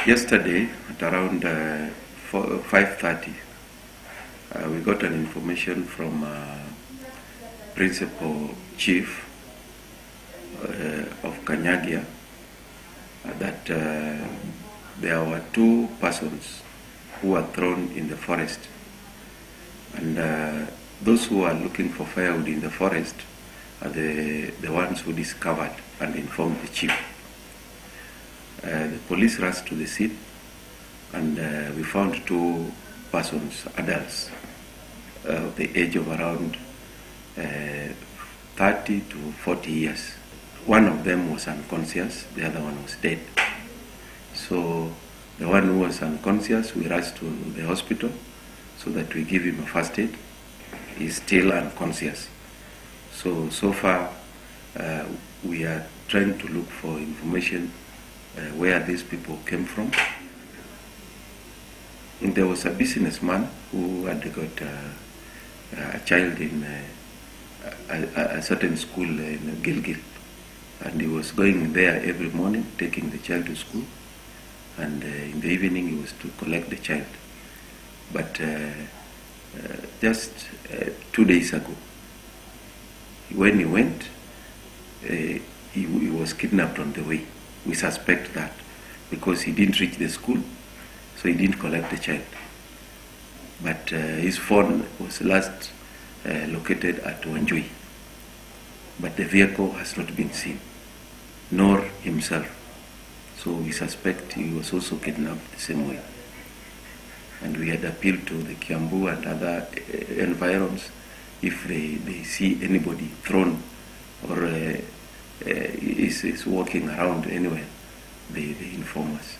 Yesterday at around 5:30, we got an information from Principal Chief of Kanyagia that there were two persons who were thrown in the forest, and those who are looking for firewood in the forest are the ones who discovered and informed the chief. The police rushed to the scene, and we found two persons, adults, of the age of around 30 to 40 years. One of them was unconscious, the other one was dead. So the one who was unconscious, we rushed to the hospital so that we give him a first aid. He's still unconscious. So far, we are trying to look for information where these people came from. And there was a businessman who had got a child in a certain school in Gilgil, and he was going there every morning, taking the child to school, and in the evening he was to collect the child. But just 2 days ago, when he went, he was kidnapped on the way. We suspect that because he didn't reach the school, so he didn't collect the child. But his phone was last located at Wanjui. But the vehicle has not been seen, nor himself. So we suspect he was also kidnapped the same way. And we had appealed to the Kiambu and other environs if they see anybody thrown or is walking around anywhere, they inform us.